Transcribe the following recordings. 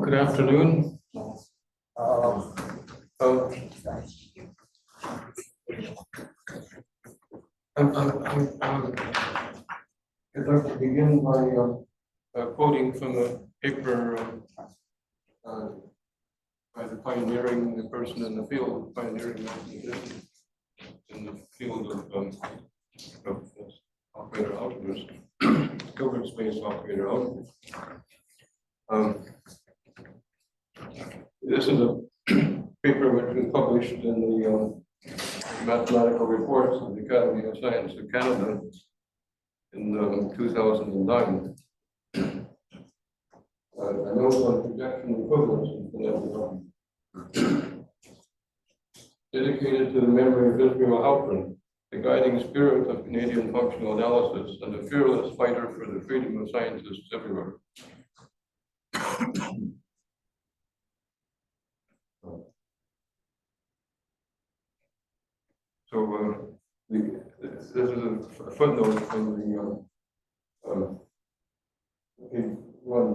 Good afternoon. I'd like to begin by quoting from a paper by the pioneering person in the field, pioneering in the field of operator algebras, Hilbert space operator algebras. This is a paper which was published in the Mathematical Reports of the Academy of Science of Canada in 2009. A note on projection equivalence dedicated to the memory of Israel Halpern, the guiding spirit of Canadian functional analysis and a fearless fighter for the freedom of scientists everywhere. So this is a footnote from the one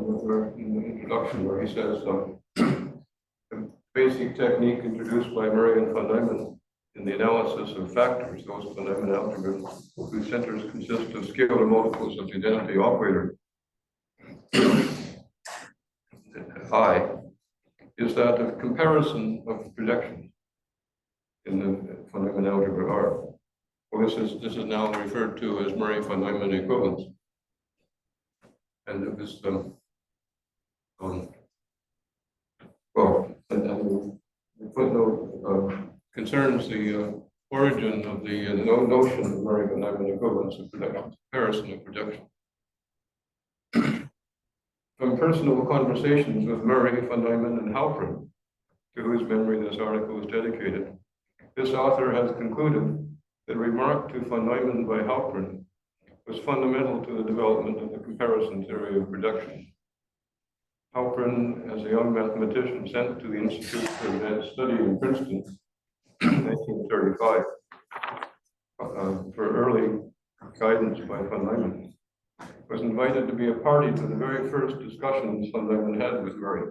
in the introduction where he says the basic technique introduced by Murray and von Neumann in the analysis of factors, those von Neumann algebras, whose centers consist of scalar multiples of the identity operator I, is that of comparison of projections in the von Neumann algebra R. Well, this is now referred to as Murray-von Neumann equivalence, and it was the footnote concerns the origin of the notion of Murray-von Neumann equivalence of comparison of projection. From personal conversations with Murray, von Neumann, and Halpern, to whose memory this article is dedicated, this author has concluded that a remark to von Neumann by Halpern was fundamental to the development of the comparison theory of projection. Halpern, as a young mathematician sent to the Institute for Advanced Study in Princeton in 1935 for early guidance by von Neumann, was invited to be a party to the very first discussions von Neumann had with Murray.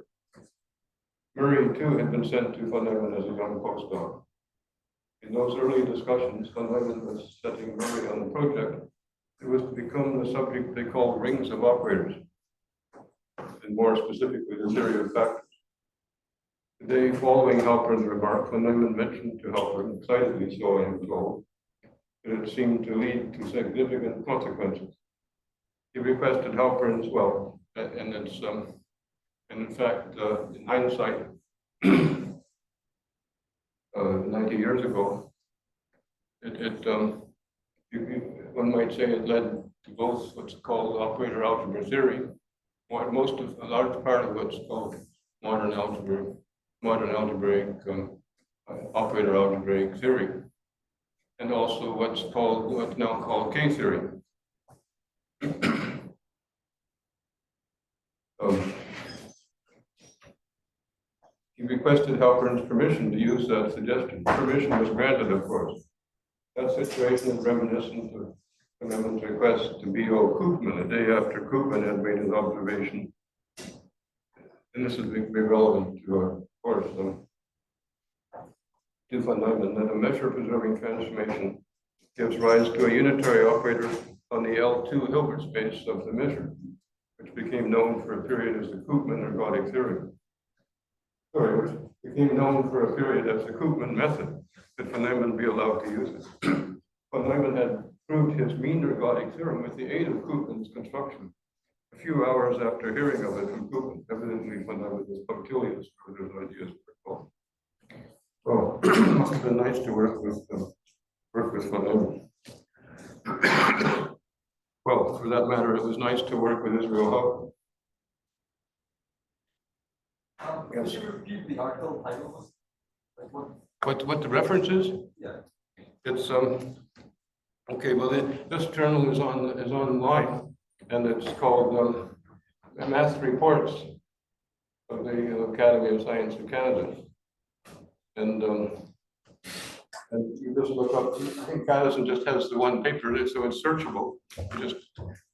Murray, too, had been sent to von Neumann as a young postdoc. In those early discussions, von Neumann was setting Murray on the project. It was to become the subject they called rings of operators, and more specifically, the theory of factors. The day following Halpern's remark, von Neumann mentioned to Halpern, excitedly so I am told, that it seemed to lead to significant consequences. He requested Halpern's, well, and it's, and in fact, in hindsight, 90 years ago, one might say it led to both what's called operator algebra theory, a large part of what's called modern algebraic operator algebraic theory, and also what's now called K theory. He requested Halpern's permission to use that suggestion. Permission was granted, of course. That situation is reminiscent of von Neumann's request to B.O. Koopman a day after Koopman had made his observation. And this is very relevant to, of course, to von Neumann, that a measure-preserving transformation gives rise to a unitary operator on the L2 Hilbert space of the measure, which became known for a period as the Koopman ergodic theory. Which became known for a period as the Koopman method, that von Neumann be allowed to use it. Von Neumann had proved his mean ergodic theorem with the aid of Koopman's construction a few hours after hearing of it from Koopman. Evidently, von Neumann was punctilious for his ideas were called. Well, it must have been nice to work with von Neumann. Well, for that matter, it was nice to work with Israel Halpern. Yes. Can you repeat the article title? Like what the reference is? Yeah. It's okay. Well, this journal is online, and it's called Math Reports of the Academy of Science of Canada, and you just look up. I think Cadison just has the one paper, so it's searchable. You just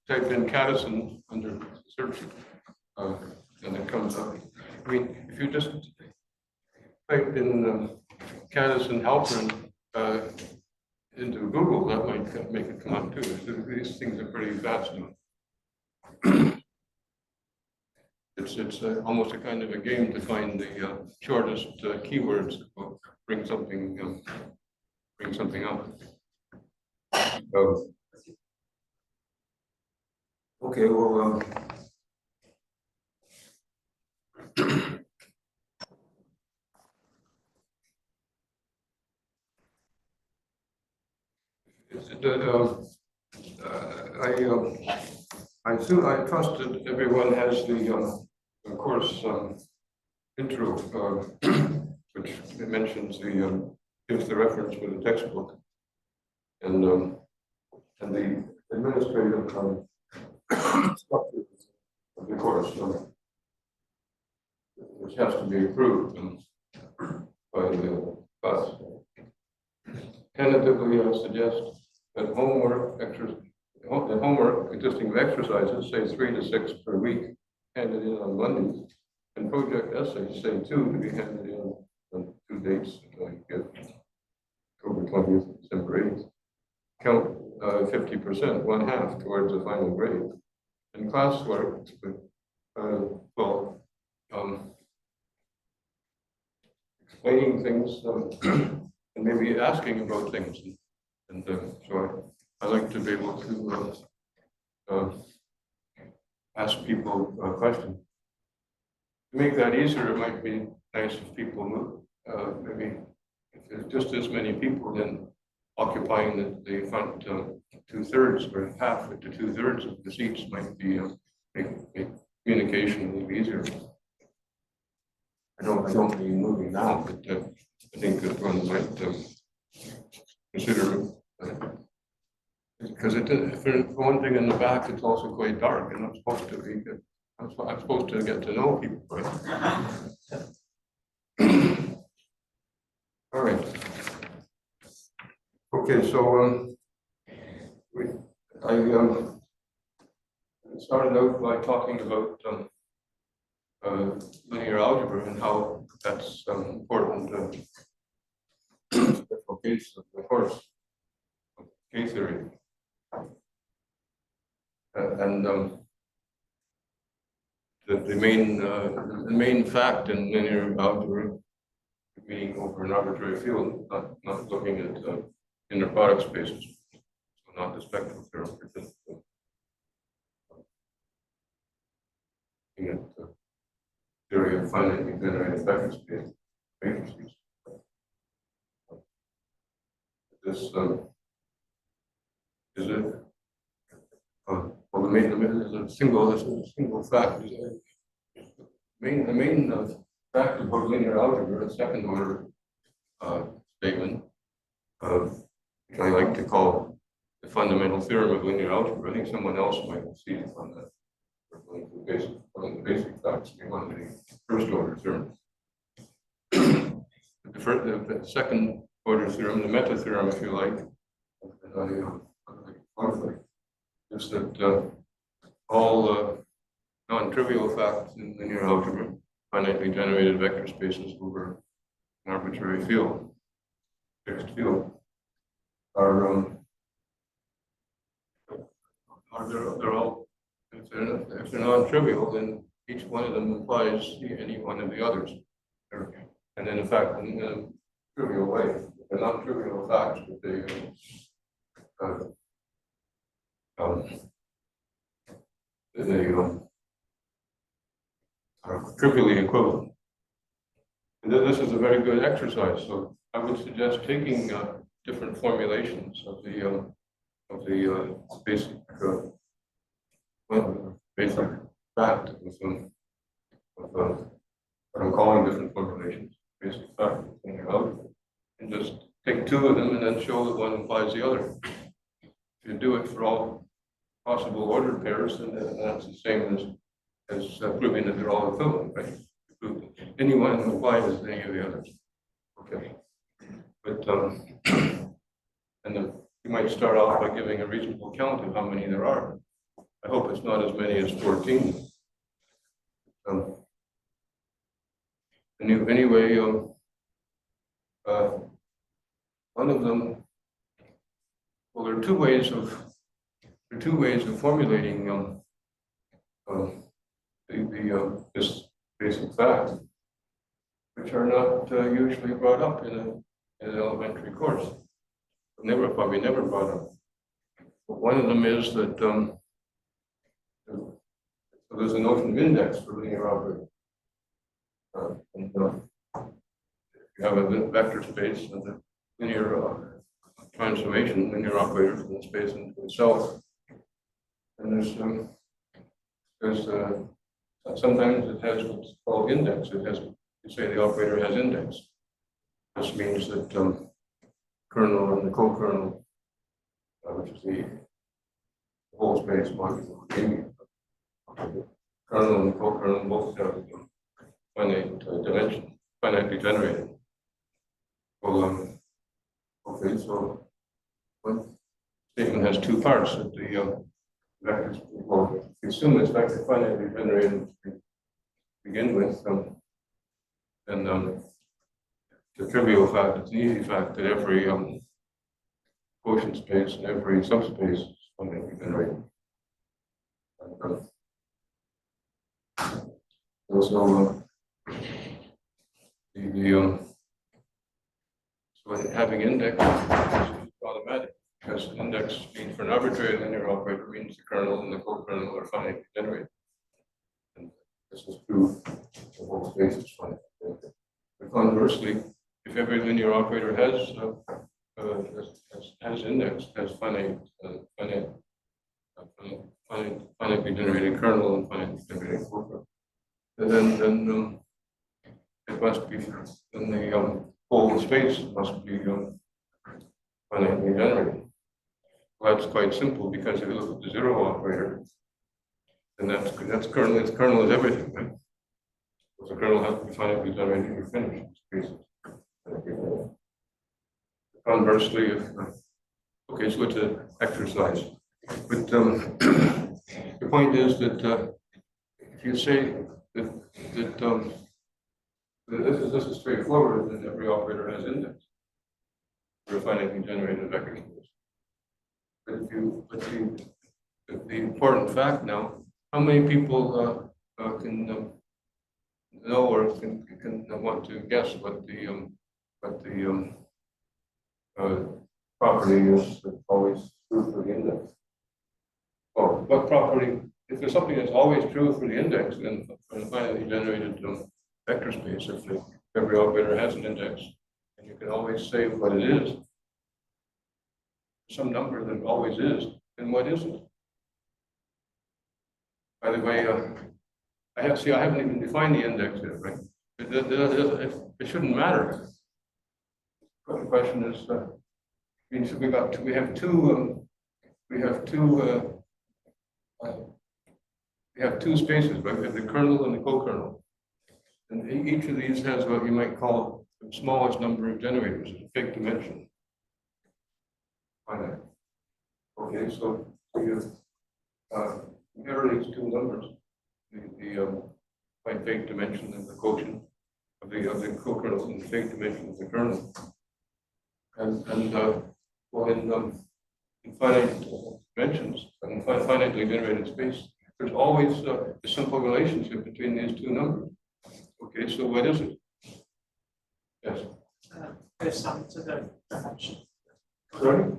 type in Cadison under search, and it comes up. I mean, if you just type in Caddis and Halpern into Google, that might make it come up too. So these things are pretty fast now. It's almost a kind of a game to find the shortest keywords that will bring something up. Okay, well, I trust that everyone has the course intro, which mentions gives the reference for the textbook, and the administrative structure of the course, which has to be approved by the class. Tentatively, I suggest that the homework consisting of exercises, say 3 to 6 per week, handed in on Mondays, and project essays, say 2, to be handed in on 2 dates, October 20th, December 8th. Count 50%, 1/2 towards the final grade. And classwork, explaining things and maybe asking about things. And so I like to be able to ask people questions. To make that easier, it might be nice if people move, maybe if there's just as many people, then occupying the front 2/3 or half to 2/3 of the seats might be make communication a little easier. I don't mean moving now, but I think that one might consider because for one thing in the back, it's also quite dark, and I'm supposed to be. I'm supposed to get to know people, right? All right. Okay, so I started out by talking about linear algebra and how that's important for case of the course, K-theory, and the main fact in linear algebra being over an arbitrary field, not looking at inner product spaces, so not the spectral theorem, but just looking at the theory of finitely generated vector space matrices. This is it. Well, the single fact. The main fact about linear algebra, a second order statement, which I like to call the fundamental theorem of linear algebra. I think someone else might have seen it on that. One of the basic facts, one of the first order theorems. The second order theorem, the meta theorem, if you like, is that all non-trivial facts in linear algebra, finitely generated vector spaces over an arbitrary field, fixed field, are they're all, if they're non-trivial, then each one of them implies any one of the others. And then, in fact, in a trivial way, they're not trivial facts, but they are trivially equivalent. And then this is a very good exercise. So I would suggest taking different formulations of the basic basic fact of what I'm calling different formulations, basic fact in your algebra, and just take 2 of them and then show that one implies the other. If you do it for all possible ordered pairs, then that's the same as proving that they're all equivalent, right? Any one implies any of the others. Okay, but and then you might start off by giving a reasonable count of how many there are. I hope it's not as many as 14. Anyway, one of them, well, there are two ways of formulating this basic fact, which are not usually brought up in an elementary course. Probably never brought up. But one of them is that there's a notion of index for linear operator. If you have a vector space and a linear transformation, linear operator from the space into itself, and there's sometimes it has what's called index. It has, you say the operator has index. This means that kernel and the co-kernel, which is the whole space modulo, the kernel and the co-kernel both have finite dimension, finitely generated. Well, okay, so one statement has two parts. That the vectors, well, if you assume it's vector finitely generated to begin with, then it's a trivial fact, it's an easy fact that every quotient space and every subspace is finitely generated. Also, so having index is automatic, because index means for an arbitrary linear operator means the kernel and the co-kernel are finitely generated. And this is true, the whole space is finitely generated. But conversely, if every linear operator has index, has finitely generated kernel and finitely generated co-kernel, then it must be, then the whole space must be finitely generated. Well, that's quite simple, because if you look at the zero operator, then that's kernel. Its kernel is everything, right? So the kernel has to be finitely generated. You're finished. Conversely, if okay, so it's an exercise. But the point is that if you say that this is straightforward, that every operator has index for a finitely generated vector space. But the important fact now, how many people can know or can want to guess what the property is that's always true for the index? Or what property, if there's something that's always true for the index, then for the finitely generated vector space, if every operator has an index, and you can always say what it is, some number that always is, then what is it? By the way, I haven't even defined the index yet, right? It shouldn't matter. But the question is, we have two spaces, right? We have the kernel and the co-kernel. And each of these has what you might call the smallest number of generators, a fake dimension. Finite. Okay, so you compare these two numbers, the fake dimension of the quotient of the co-kernel and the fake dimension of the kernel. And well, in finite dimensions, in finitely generated space, there's always a simple relationship between these two numbers. Okay, so what is it? Yes. The sum to the dimension. Sorry?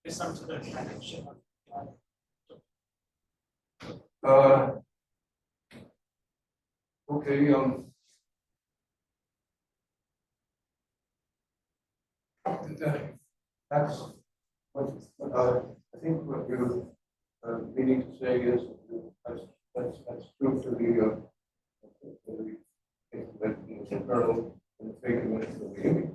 The sum to the dimension. Okay. That's what I think what you're meaning to say is that's true for the fake dimension of the kernel and the fake dimension of the image.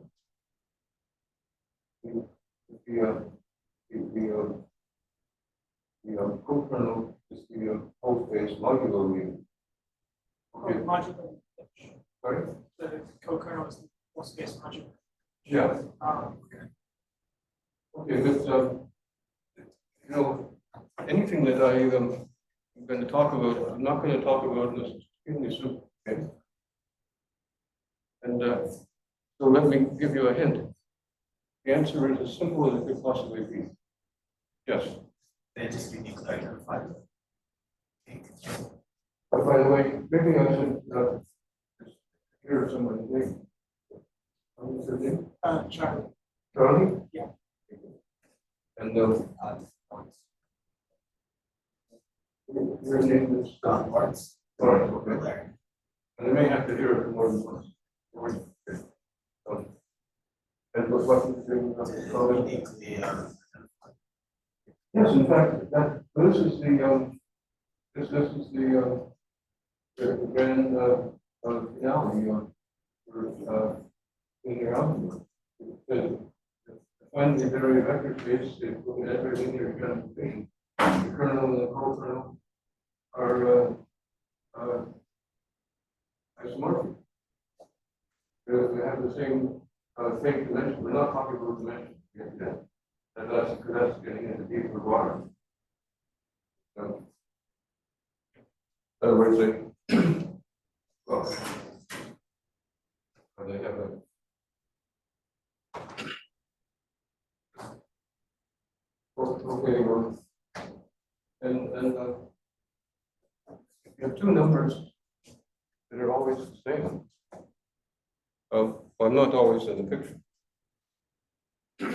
The co-kernel is the whole space modulo mean. Okay. Modular. Sorry? The co-kernel is the whole space modular. Yeah. Okay. Okay, but anything that I'm going to talk about, I'm not going to talk about this extremely soon. Okay. And so let me give you a hint. The answer is as simple as it could possibly be. Yes. They just uniquely identified. But by the way, maybe I should hear somebody's name. What's your name? Charlie. Charlie? Yeah. And your name is Lawrence. Lawrence, okay. And I may have to hear it more than once. Okay. And what was the Uniquely, yes, in fact, this is the grand finale for linear algebra. Find the area vector space if we have every linear transformation. The kernel and the co-kernel are isomorphic. They have the same fake dimension. We're not talking about dimensions yet. That's getting into deeper water. So, in other words, well, they have okay, well, and you have two numbers that are always the same. Well, not always in the picture. You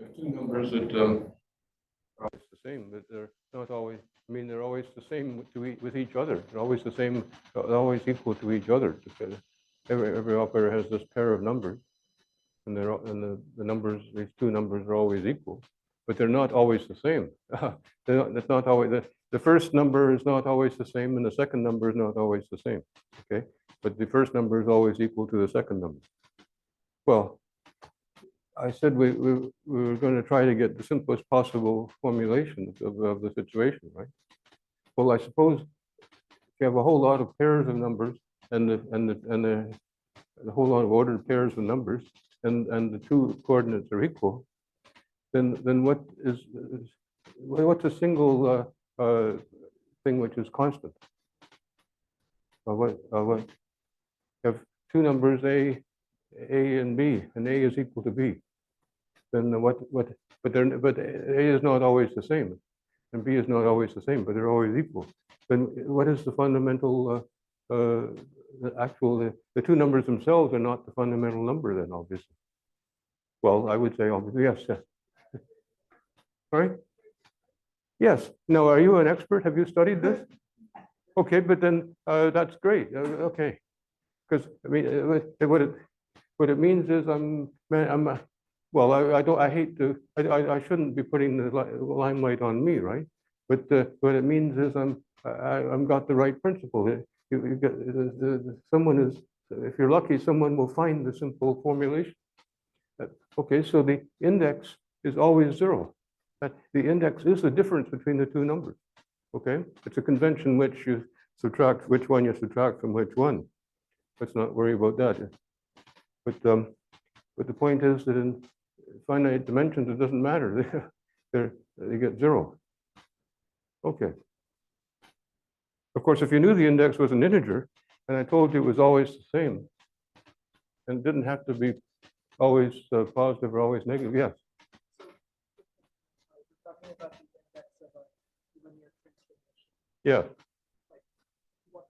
have two numbers that are always the same, but they're not always. I mean, they're always the same with each other. They're always the same. They're always equal to each other. Every operator has this pair of numbers, and the numbers. These two numbers are always equal, but they're not always the same. That's not always the first number is not always the same, and the second number is not always the same. Okay, but the first number is always equal to the second number. Well, I said we were going to try to get the simplest possible formulation of the situation, right? Well, I suppose if you have a whole lot of pairs of numbers and a whole lot of ordered pairs of numbers, and the two coordinates are equal, then what's a single thing which is constant? What you have two numbers A and B, and A is equal to B. Then but A is not always the same, and B is not always the same, but they're always equal. Then what is the fundamental the two numbers themselves are not the fundamental number then, obviously. Well, I would say obviously yes. Right? Yes. Now, are you an expert? Have you studied this? Okay, but then that's great. Okay, because I mean, what it means is well, I shouldn't be putting the limelight on me, right? But what it means is I'm got the right principle. You get someone is, if you're lucky, someone will find the simple formulation. Okay, so the index is always 0. That the index is the difference between the two numbers. Okay, it's a convention which you subtract, which one you subtract from which one. Let's not worry about that. But the point is that in finite dimensions, it doesn't matter. They get 0. Okay. Of course, if you knew the index was an integer, and I told you it was always the same, and it didn't have to be always positive or always negative. Yes. We're talking about the index of a linear transformation. Yeah.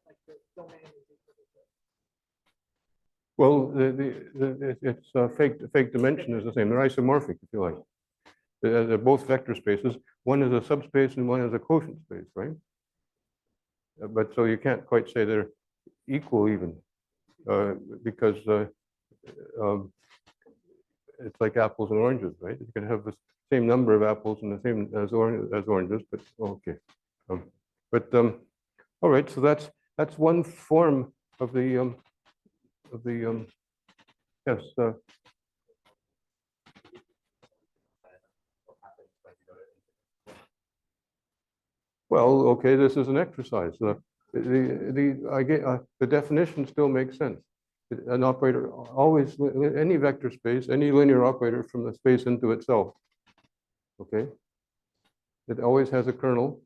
Like the domain is equal to this. Well, it's fake dimension is the same. They're isomorphic, if you like. They're both vector spaces. One is a subspace and one is a quotient space, right? But so you can't quite say they're equal even, because it's like apples and oranges, right? You can have the same number of apples and the same as oranges, but okay. All right, so that's one form of the yes. Well, okay, this is an exercise. The definition still makes sense. An operator always, any vector space, any linear operator from the space into itself. Okay, it always has a kernel,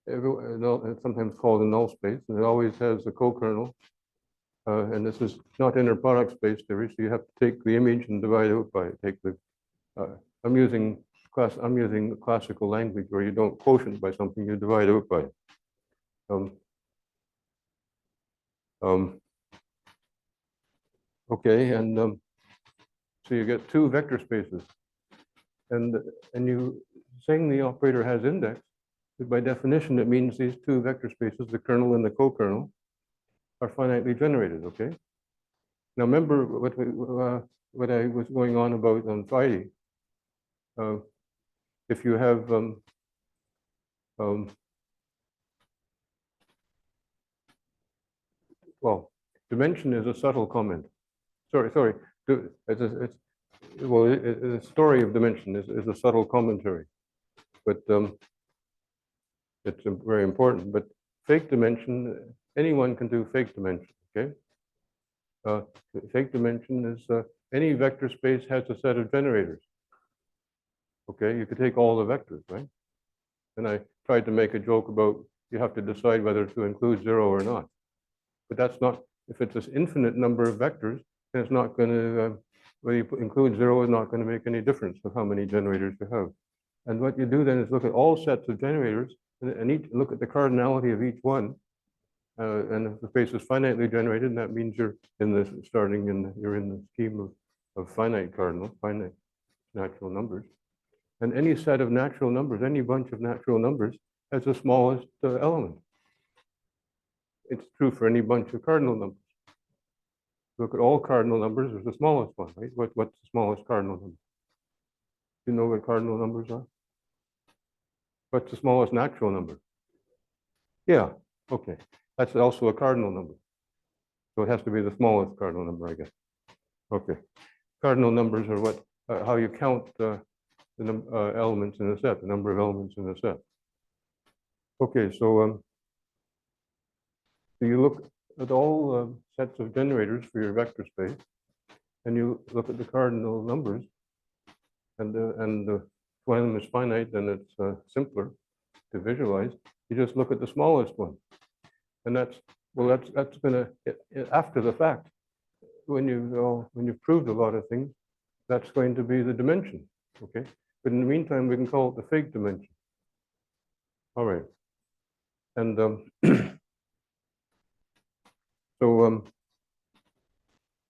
it's sometimes called a null space, and it always has a co-kernel. And this is not inner product space theory, so you have to take the image and divide out by I'm using the classical language where you don't quotient by something, you divide out by. Okay, and so you get two vector spaces, and you saying the operator has index. By definition, it means these two vector spaces, the kernel and the co-kernel, are finitely generated. Okay. Now remember what I was going on about on Friday. If you have well, dimension is a subtle comment. Sorry. The story of dimension is a subtle commentary, but it's very important. But fake dimension, anyone can do fake dimension. Okay. Fake dimension is any vector space has a set of generators. Okay, you could take all the vectors, right? And I tried to make a joke about you have to decide whether to include 0 or not. But that's not, if it's this infinite number of vectors, then it's not going to, whether you include 0 is not going to make any difference with how many generators you have. And what you do then is look at all sets of generators and look at the cardinality of each one. And if the space is finitely generated, that means you're in the you're in the scheme of finite cardinal, finite natural numbers. And any set of natural numbers, any bunch of natural numbers has the smallest element. It's true for any bunch of cardinal numbers. Look at all cardinal numbers, there's the smallest one, right? What's the smallest cardinal number? Do you know what cardinal numbers are? What's the smallest natural number? Yeah, okay. That's also a cardinal number. So it has to be the smallest cardinal number, I guess. Okay. Cardinal numbers are what, how you count the elements in a set, the number of elements in a set. Okay, so you look at all sets of generators for your vector space, and you look at the cardinal numbers, and one of them is finite, then it's simpler to visualize. You just look at the smallest one, and that's going to, after the fact, when you've proved a lot of things, that's going to be the dimension. Okay. But in the meantime, we can call it the fake dimension. All right. And so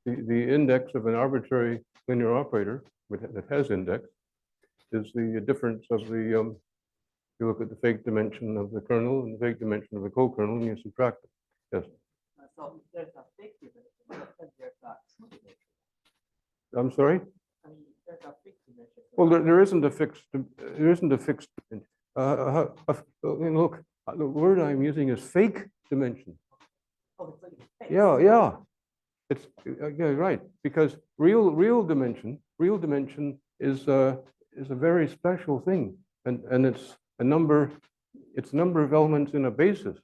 the index of an arbitrary linear operator that has index is the difference of the, you look at the fake dimension of the kernel and the fake dimension of the co-kernel, and you subtract it. Yes. So there's a fake dimension, and there's a true dimension. I'm sorry? I mean, there's a fixed dimension. Well, there isn't a fixed, look, the word I'm using is fake dimension. Oh, it's like fake. Yeah. It's yeah, right, because real dimension is a very special thing, and it's a number of elements in a basis,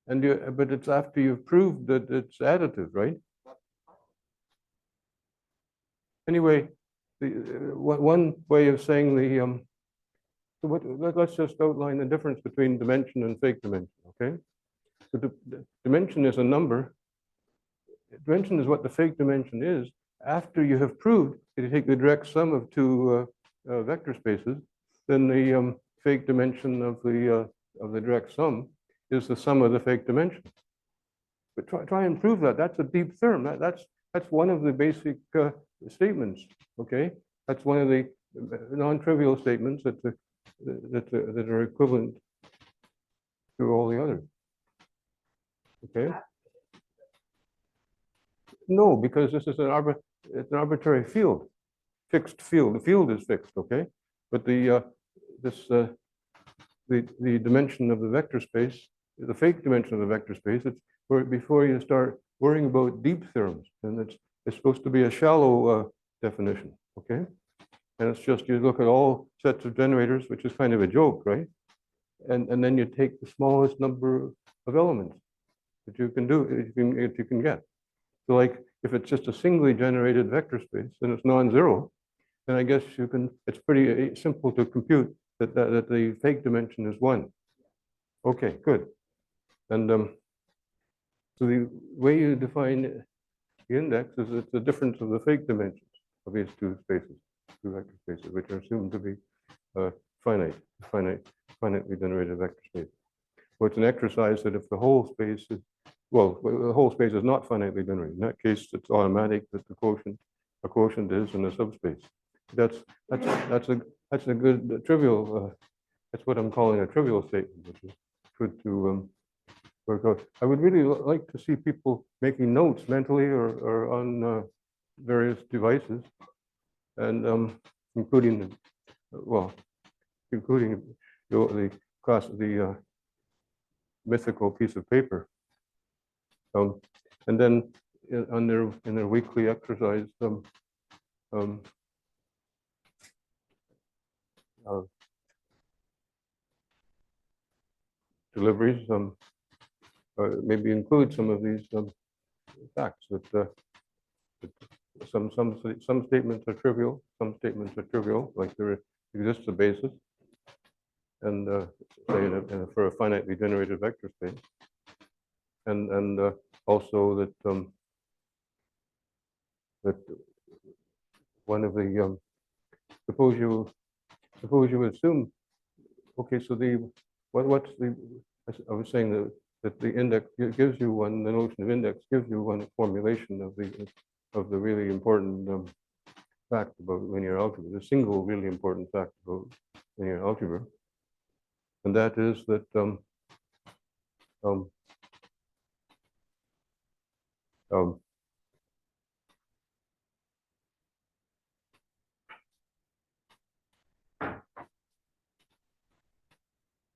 but it's after you've proved that it's additive, right? Anyway, one way of saying let's just outline the difference between dimension and fake dimension, okay? So the dimension is a number. Dimension is what the fake dimension is. After you have proved that you take the direct sum of two vector spaces, then the fake dimension of the direct sum is the sum of the fake dimension. But try and prove that. That's a deep theorem. That's one of the basic statements. Okay, that's one of the non-trivial statements that are equivalent to all the others. Okay. No, because this is it's an arbitrary field, fixed field. The field is fixed, okay? But the dimension of the vector space, the fake dimension of the vector space, it's before you start worrying about deep theorems, and it's supposed to be a shallow definition, okay? And it's just you look at all sets of generators, which is kind of a joke, right? And then you take the smallest number of elements that you can do, if you can get. So like if it's just a singly generated vector space and it's non-zero, then I guess it's pretty simple to compute that the fake dimension is 1. Okay, good. And so the way you define the index is it's the difference of the fake dimensions of these two spaces, two vector spaces, which are assumed to be uh, finite, finitely generated vector space. Well, it's an exercise that if the whole space is, well, the whole space is not finitely generated. In that case, it's automatic that a quotient is in a subspace. That's a good trivial. That's what I'm calling a trivial statement, which is good to work out. I would really like to see people making notes mentally or on various devices, and including, well, including the class, the mythical piece of paper. And then in their weekly exercise, um, uh, deliveries, maybe include some of these facts that, that some statements are trivial, like there exists a basis, and say for a finitely generated vector space, and also that that one of the suppose you assume, okay, so what's the, I was saying that the index gives you one, the notion of index gives you one formulation of the really important fact about linear algebra, the single really important fact about linear algebra, and that is that um, um,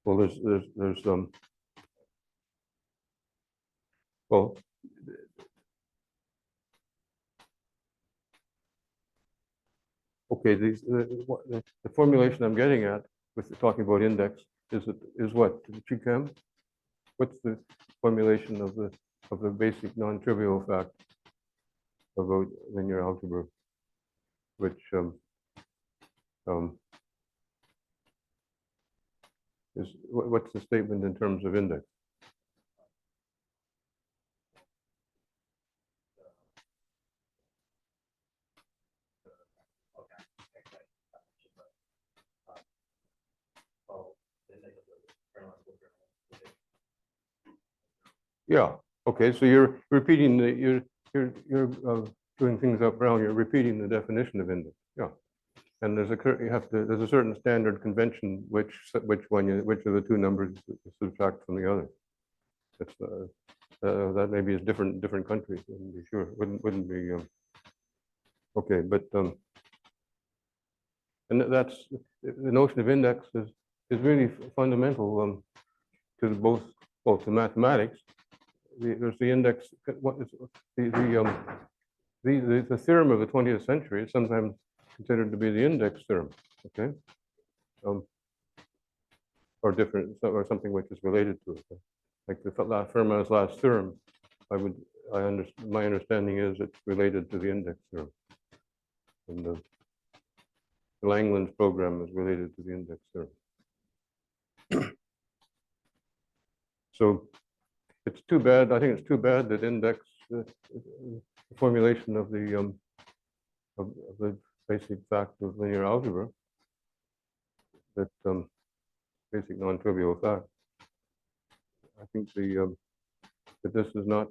well, there's well, okay, the formulation I'm getting at with talking about index is what? GChem? What's the formulation of the basic non-trivial fact about linear algebra, which um, is what's the statement in terms of index? Yeah. Okay. So you're repeating you're doing things up around. You're repeating the definition of index. Yeah. And there's a certain standard convention which which of the two numbers you subtract from the other. It's that maybe is different countries. Wouldn't be sure. Wouldn't be okay. But and that's the notion of index is really fundamental to both to mathematics. There's the index. What is the theorem of the 20th century is sometimes considered to be the index theorem. Okay, or different, or something which is related to it, like the Fermat's last theorem. My understanding is it's related to the index theorem, and the Langland's program is related to the index theorem. So it's too bad. I think it's too bad that index the formulation of the basic fact of linear algebra, that basic non-trivial fact. I think that this is not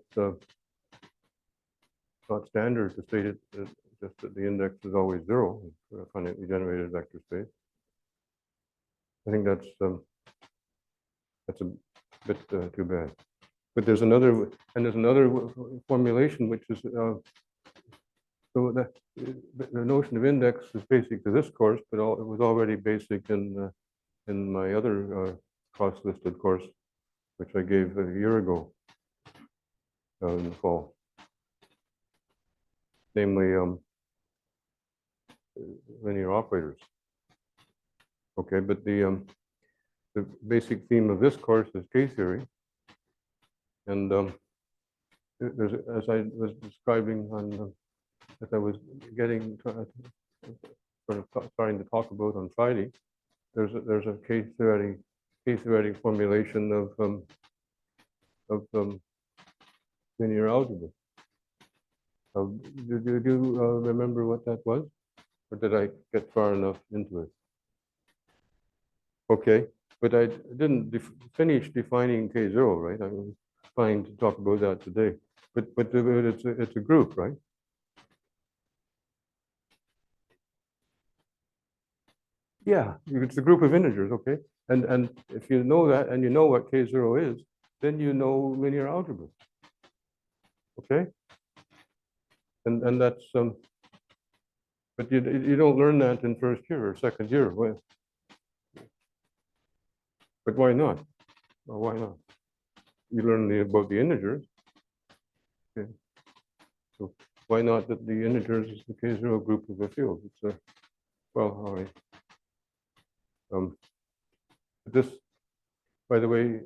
standard to state it just that the index is always zero for a finitely generated vector space. I think that's a bit too bad. But there's another formulation which is so the notion of index is basic to this course, but it was already basic in my other cross-listed course, which I gave a year ago in the fall, namely linear operators. Okay, but the basic theme of this course is K-theory, and there's, as I was describing as I was starting to talk about on Friday, there's a K-theory theoretic formulation of linear algebra. Do you remember what that was? Or did I get far enough into it? Okay, but I didn't finish defining K0, right? I was trying to talk about that today. But it's a group, right? Yeah, it's a group of integers, okay? And if you know that and you know what K0 is, then you know linear algebra. Okay? And that's but you don't learn that in first year or second year. But why not? Well, why not? You learn about the integers. Okay. So why not that the integers is the K0 group of a field? It's a well, all right. This, by the way,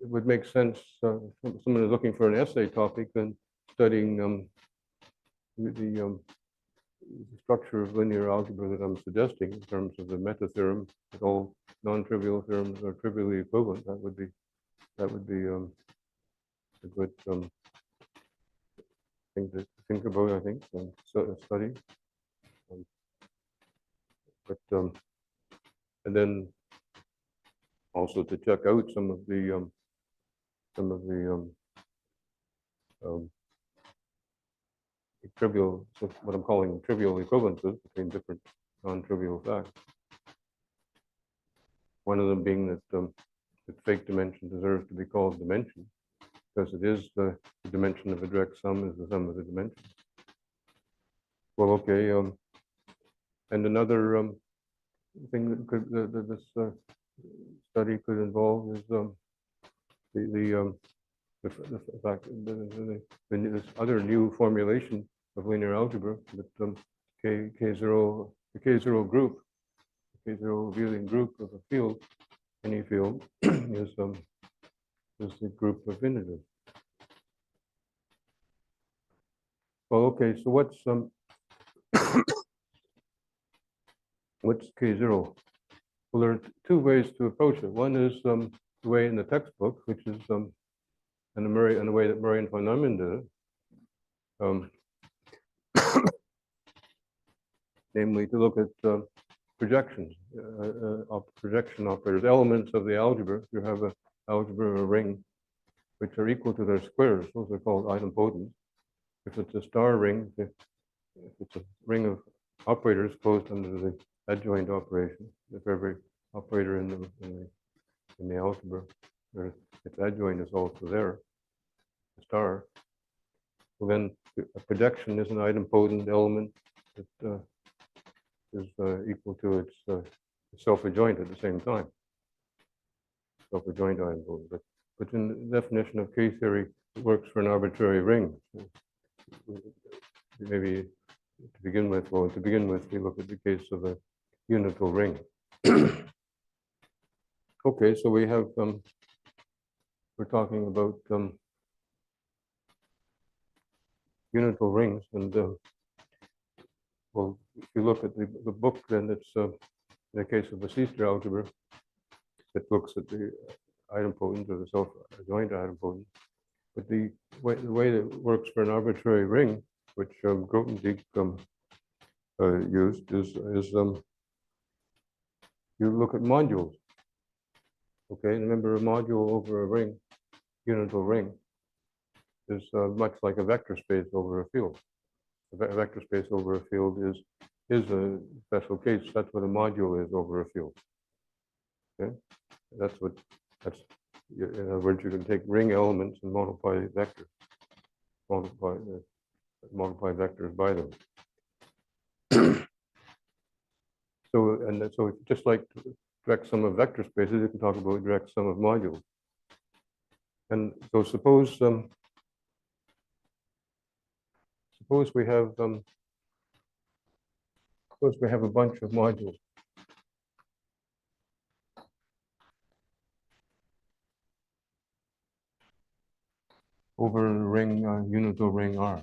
it would make sense if someone is looking for an essay topic, then studying the structure of linear algebra that I'm suggesting in terms of the meta theorem, that all non-trivial theorems are trivially equivalent. That would be a good thing to think about, I think, and study. But and then also to check out some of the trivial, what I'm calling trivial equivalences between different non-trivial facts. One of them being that the fake dimension deserves to be called dimension, because it is the dimension of a direct sum is the sum of the dimensions. Well, okay, and another thing that could this study could involve is the fact this other new formulation of linear algebra that K0 the K0 group, the K0 revealing group of a field, any field, is the group of integers. Well, okay, so what's K0? Well, there are two ways to approach it. One is the way in the textbook, which is and the way that Murray and von Neumann did it, namely to look at projections, projection operators, elements of the algebra. You have an algebra of a ring, which are equal to their squares. Those are called idempotents. If it's a star ring, if it's a ring of operators closed under the adjoint operation, if every operator in the algebra, its adjoint is also there, a star. Well, then a projection is an idempotent element that is equal to its self-adjoint at the same time. Self-adjoint idempotent. But in the definition of K theory, it works for an arbitrary ring. So maybe to begin with, we look at the case of a unital ring. Okay, so we have, we're talking about unital rings, and well, if you look at the book, then it's in the case of the C-star algebra, it looks at the idempotent or the self-adjoint idempotent. But the way that it works for an arbitrary ring, which Grothendieck used, is you look at modules. Okay, remember a module over a ring, unital ring, is much like a vector space over a field. A vector space over a field is a special case. That's what a module is over a field. Okay, that's in other words, you can take ring elements and multiply vectors, multiply vectors by them. So just like direct sum of vector spaces, you can talk about direct sum of modules. And so suppose we have a bunch of modules. Over a ring, unital ring R.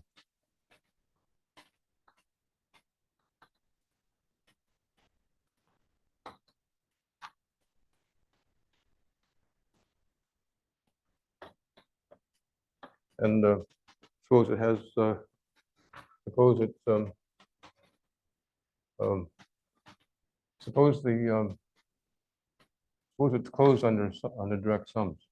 And suppose it has, suppose it's, um, suppose the, suppose it's closed under direct sums.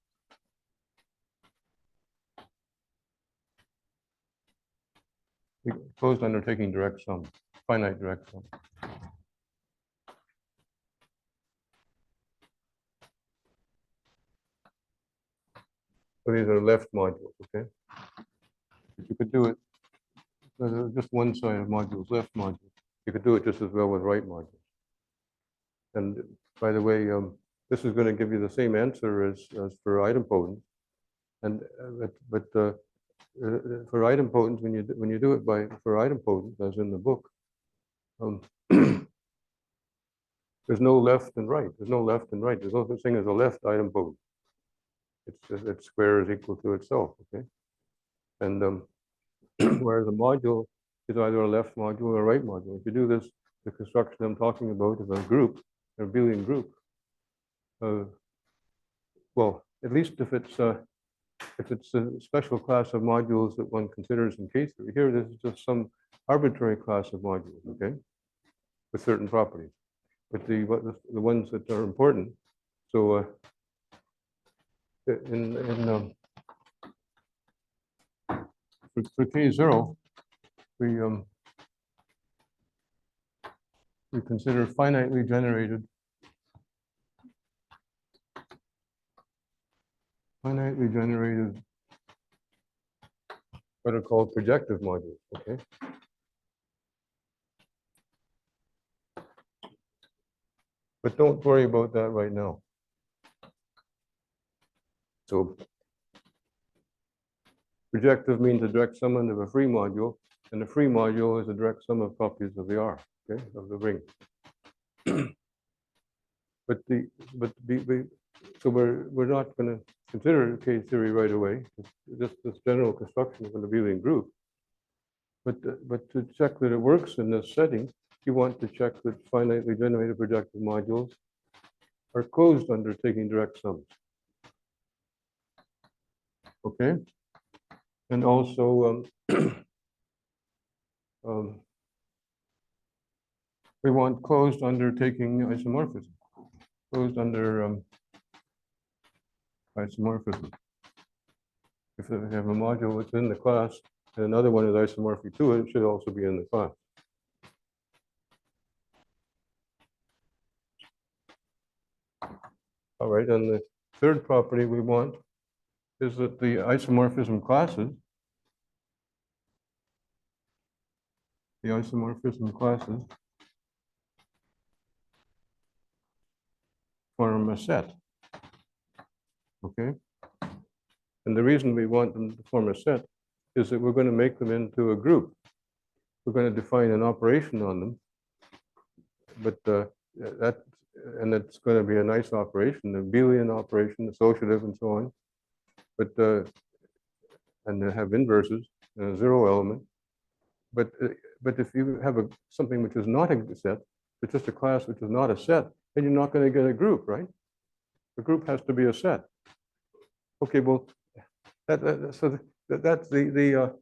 Closed under taking direct sum, finite direct sum. So these are left modules, okay? If you could do it, just one side of modules, left modules. You could do it just as well with right modules. And by the way, this is going to give you the same answer as for idempotence. And for idempotence, when you do it for idempotence, as in the book, there's no left and right. There's no left and right. There's no such thing as a left idempotent. Its square is equal to itself. Okay, and whereas a module is either a left module or a right module. If you do this, the construction I'm talking about of a group, a abelian group. Well, at least if it's a special class of modules that one considers in case theory. Here, this is just some arbitrary class of modules, okay, with certain properties. But the ones that are important. So for K0, we consider finitely generated what are called projective modules, okay? But don't worry about that right now. So projective means a direct sum of a free module, and the free module is a direct sum of copies of the R, okay, of the ring. So we're not going to consider K theory right away. It's just this general construction of an abelian group. But to check that it works in this setting, you want to check that finitely generated projective modules are closed under taking direct sums. Okay, and also we want closed under taking isomorphism. Closed under isomorphism. If you have a module that's in the class and another one is isomorphic to it, it should also be in the class. All right, and the third property we want is that the isomorphism classes, form a set. Okay, and the reason we want them to form a set is that we're going to make them into a group. We're going to define an operation on them, but and it's going to be a nice operation, an abelian operation, associative, and so on. But and they have inverses and a zero element. But if you have something which is not a set, it's just a class which is not a set, then you're not going to get a group, right? The group has to be a set. Okay, well, that's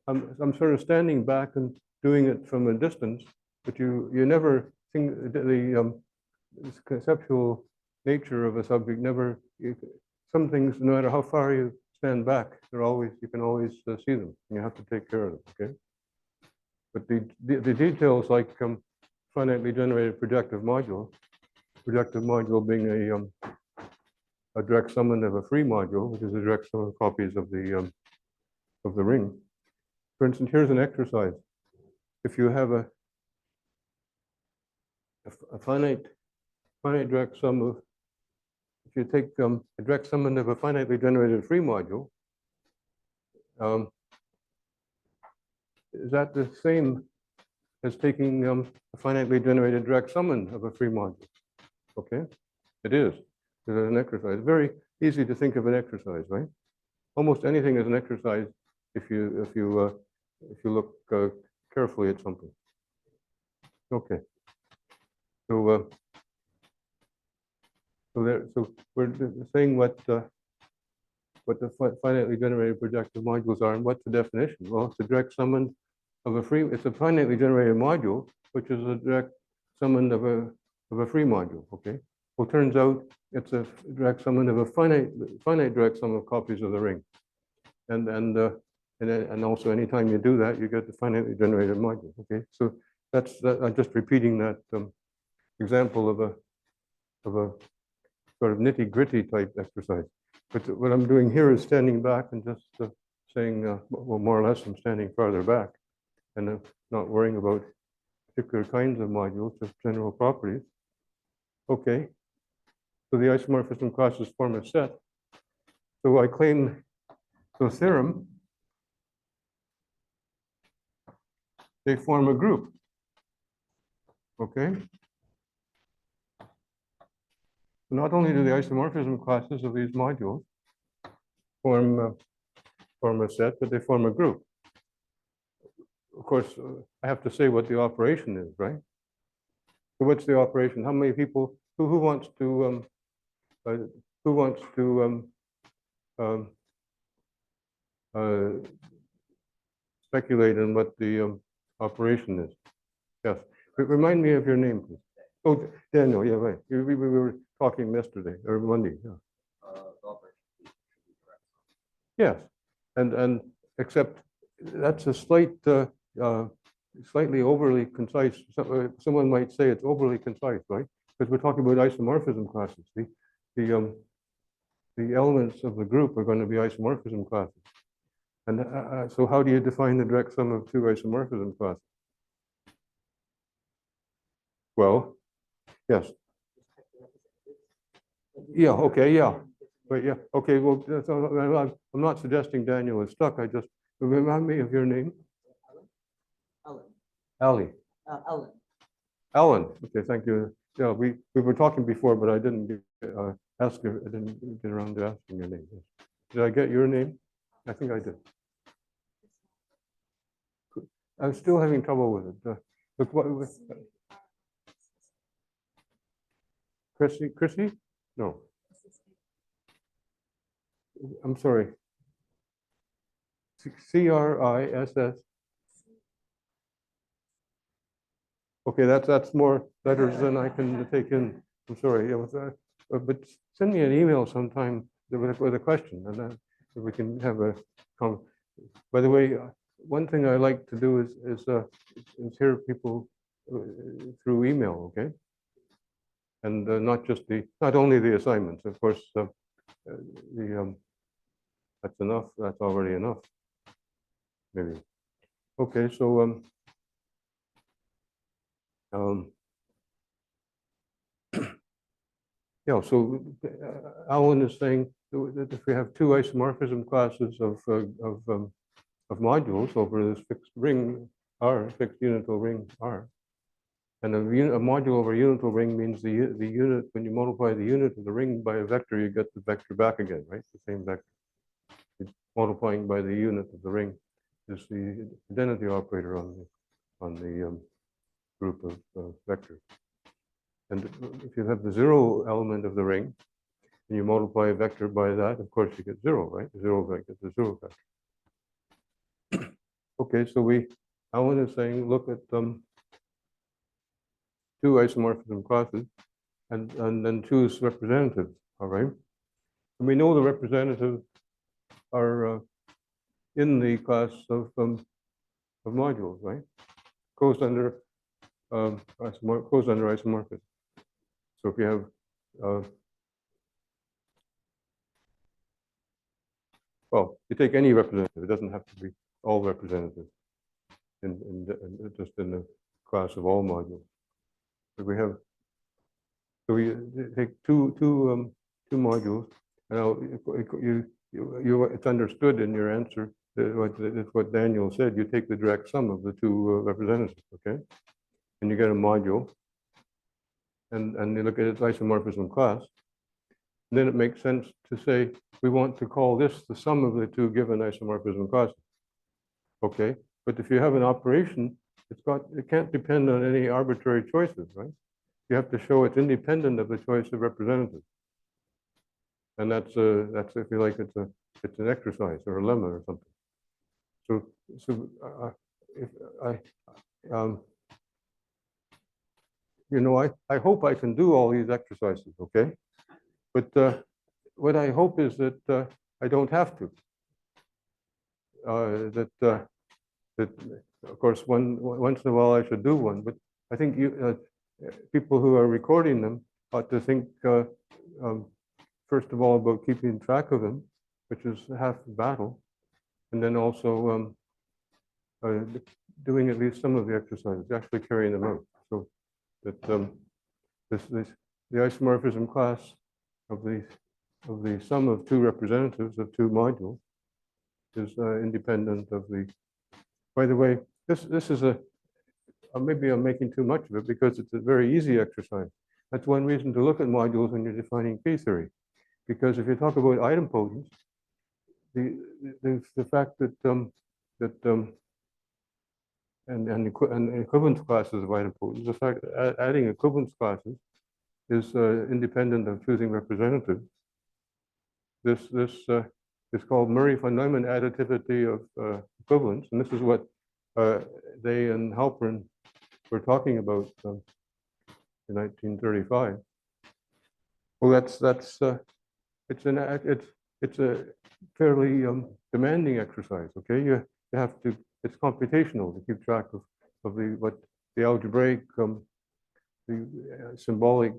I'm sort of standing back and doing it from a distance, but you never think this conceptual nature of a subject never. Some things, no matter how far you stand back, you can always see them. And you have to take care of them. Okay. But the details like finitely generated projective module being a direct summand of a free module, which is a direct sum of copies of the ring. For instance, here's an exercise. If you have a finite direct sum of, if you take a direct summand of a finitely generated free module, is that the same as taking a finitely generated direct summand of a free module? Okay, it is. It is an exercise. Very easy to think of an exercise, right? Almost anything is an exercise if you look carefully at something. Okay. So so we're saying what what the finitely generated projective modules are and what's the definition. Well, it's a direct summand of a free, it's a finitely generated module, which is a direct summand of a free module, okay? Well, turns out it's a direct summand of a finite direct sum of copies of the ring. And also anytime you do that, you get the finitely generated module, okay? So that's that, I'm just repeating that example of a sort of nitty-gritty type exercise. But what I'm doing here is standing back and just saying, well, more or less I'm standing farther back and not worrying about particular kinds of modules, just general properties. Okay, so the isomorphism classes form a set. So I claim the theorem, they form a group, okay? Not only do the isomorphism classes of these modules form a set, but they form a group. Of course, I have to say what the operation is, right? So what's the operation? How many people? Who wants to speculate on what the operation is? Yes. Remind me of your name, please. Oh, Daniel. Yeah, right. We were talking yesterday or Monday. Yeah. Yes, and except that's a slightly overly concise. Someone might say it's overly concise, right? Because we're talking about isomorphism classes. The elements of the group are going to be isomorphism classes. And so how do you define the direct sum of two isomorphism classes? Well, yes. Yeah, okay, yeah. But yeah, okay, well, I'm not suggesting Daniel is stuck. I just, remind me of your name. Ellen. Ali. Ellen. Alan, okay, thank you. Yeah, we were talking before, but I didn't ask you, I didn't get around to asking your name. Did I get your name? I think I did. I'm still having trouble with it. Look, what, Chrissy? No. I'm sorry. CRISS. Okay, that's more letters than I can take in. I'm sorry. It was, but send me an email sometime with a question, and then we can have a. By the way, one thing I like to do is hear people through email, okay? And not only the assignments, of course. That's enough. That's already enough. Maybe. Okay, so yeah. So Alan is saying that if we have two isomorphism classes of modules over this fixed ring R, fixed unital ring R, and a module over a unital ring means the unit, when you multiply the unit of the ring by a vector, you get the vector back again, right? The same vector. Multiplying by the unit of the ring is the identity operator on the group of vectors. And if you have the zero element of the ring, and you multiply a vector by that, of course you get zero, right? The zero vector, the zero vector. Okay, so Alan is saying, look at two isomorphism classes, and then choose representatives. All right, and we know the representatives are in the class of modules, right? Goes under isomorphism. So if you have well, you take any representative. It doesn't have to be all representatives just in the class of all modules. So we have, so we take two modules. Now it's understood in your answer that what Daniel said. You take the direct sum of the two representatives, okay, and you get a module, and you look at its isomorphism class. And then it makes sense to say we want to call this the sum of the two given isomorphism classes. Okay, but if you have an operation, it can't depend on any arbitrary choices, right? You have to show it's independent of the choice of representatives. And that's if you like, it's It's an exercise or a lemma or something. So if um, I hope I can do all these exercises, okay? But what I hope is that I don't have to. That of course, once in a while I should do one, but I think people who are recording them ought to think first of all about keeping track of them, which is half the battle, and then also doing at least some of the exercises, actually carrying them out, so that the isomorphism class of the sum of two representatives of two modules is independent of the. By the way, this is maybe I'm making too much of it because it's a very easy exercise. That's one reason to look at modules when you're defining P-theory, because if you talk about idempotence, the fact that and equivalence classes of idempotence, the fact that adding equivalence classes is independent of choosing representatives. This is called Murray-von Neumann additivity of equivalence, and this is what they and Halpern were talking about in 1935. Well, it's a fairly demanding exercise. Okay, you have to. It's computational to keep track of what the algebraic the symbolic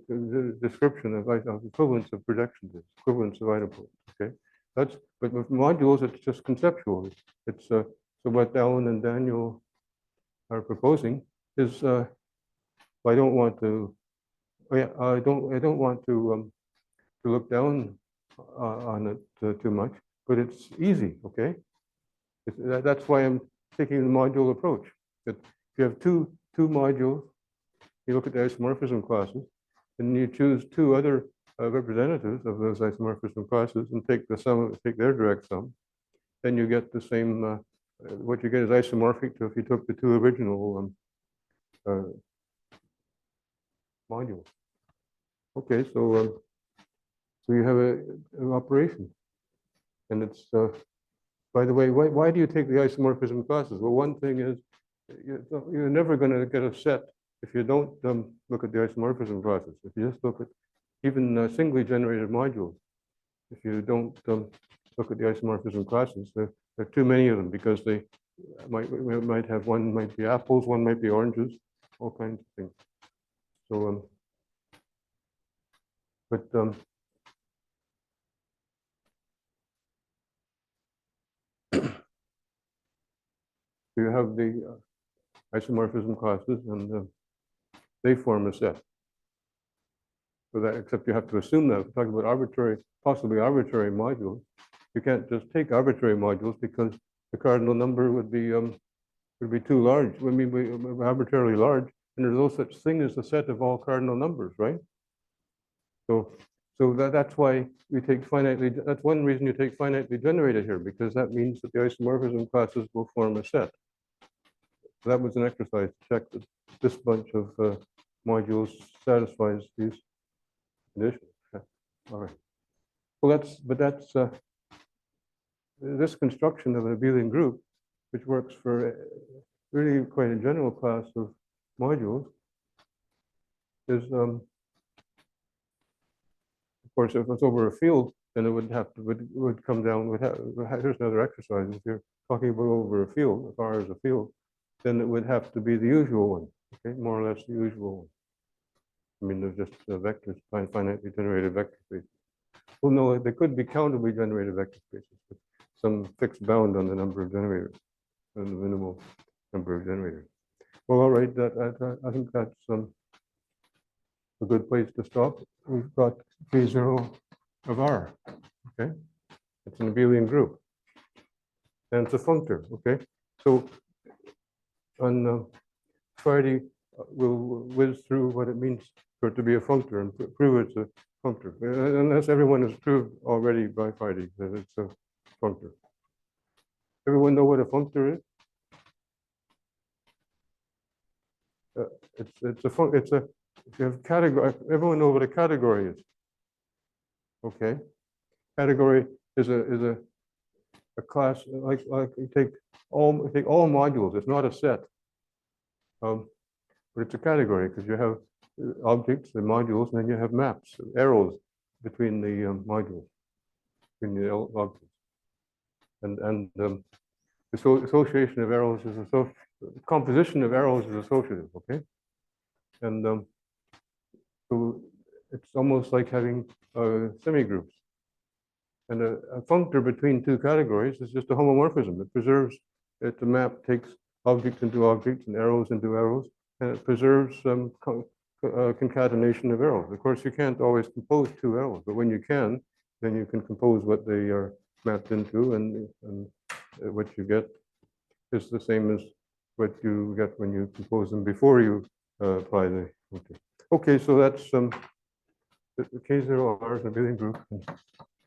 description of equivalence of projections is, equivalence of idempotence. Okay, but with modules it's just conceptual. It's so what Alan and Daniel are proposing is I don't want to. I don't want to look down on it too much, but it's easy. Okay, that's why I'm taking the module approach. That if you have two modules, you look at the isomorphism classes, and you choose two other representatives of those isomorphism classes and take the sum, take their direct sum, then you get the same. What you get is isomorphic to if you took the two original modules. Okay, so you have an operation, and it's. By the way, why do you take the isomorphism classes? Well, one thing is you're never going to get a set if you don't look at the isomorphism classes. If you just look at even singly generated modules, if you don't look at the isomorphism classes, there are too many of them because they might have one might be apples, one might be oranges, all kinds of things. So, you have the isomorphism classes, and they form a set. So that, except you have to assume that. If we're talking about arbitrary, possibly arbitrary modules, you can't just take arbitrary modules because the cardinal number would be too large. I mean, arbitrarily large, and there's no such thing as the set of all cardinal numbers, right? So that's why we take finitely. That's one reason you take finitely generated here, because that means that the isomorphism classes will form a set. So that was an exercise to check that this bunch of modules satisfies these conditions. Okay. All right. Well, that's this construction of an abelian group, which works for really quite a general class of modules, is of course, if it's over a field, then it would come down. Here's another exercise. If you're talking about over a field, if R is a field, then it would have to be the usual one. Okay, more or less the usual one. I mean, there's just vectors, finitely generated vector spaces. Well, no, they could be countably generated vector spaces, but some fixed bound on the number of generators, and the minimal number of generators. Well, all right, I think that's a good place to stop. We've got K0 of R, okay? It's an abelian group. And it's a functor, okay? So on Friday, we'll whiz through what it means for it to be a functor and prove it's a functor. Unless everyone has proved already by Friday that it's a functor. Everyone know what a functor is? If you have category, everyone know what a category is. Okay, category is a a class, like you take all modules, it's not a set. But it's a category because you have objects, the modules, and then you have maps, arrows between the modules, between the objects. And association of arrows is composition of arrows is associative, okay? And so it's almost like having semigroups. And a functor between two categories is just a homomorphism. It preserves it. The map takes objects into objects and arrows into arrows, and it preserves concatenation of arrows. Of course, you can't always compose two arrows, but when you can, then you can compose what they are mapped into, and what you get is the same as what you get when you compose them before you apply the functor. Okay, so that's the K0 R is an abelian group.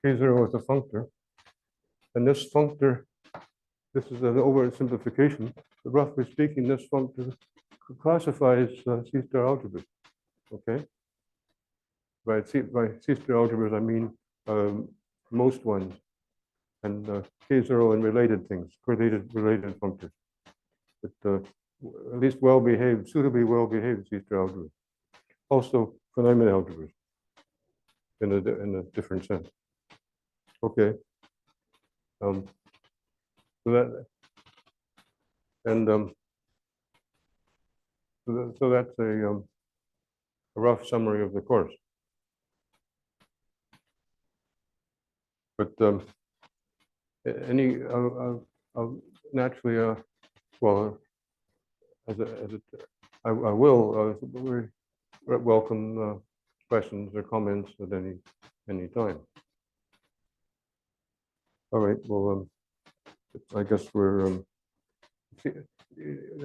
K0 is a functor, and this functor, this is an oversimplification, but roughly speaking, this functor classifies C-star algebras. Okay, by C-star algebras I mean most ones, and K0 and related things, related functors, but at least well-behaved, suitably well-behaved C-star algebras. Also, Von algebras in a different sense. Okay. So that, and so that's a rough summary of the course. But any naturally, well, I will welcome questions or comments at any time. All right. Well, I guess we're.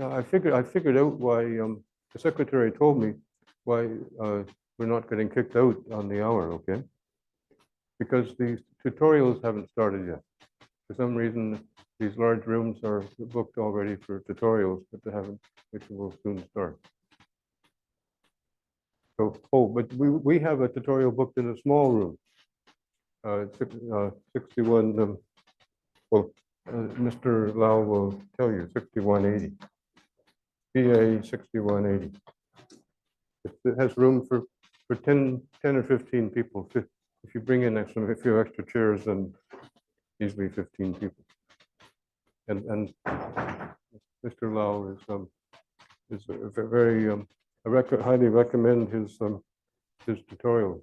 I figured out why the secretary told me why we're not getting kicked out on the hour. Okay, because these tutorials haven't started yet. For some reason, these large rooms are booked already for tutorials, but they haven't, which will soon start. So, but we have a tutorial booked in a small room. 61. Well, Mr. Lau will tell you 6180. PA 6180. It has room for 10 or 15 people. If you bring in a few extra chairs, then easily 15 people. And Mr. Lau is a very I highly recommend his tutorial.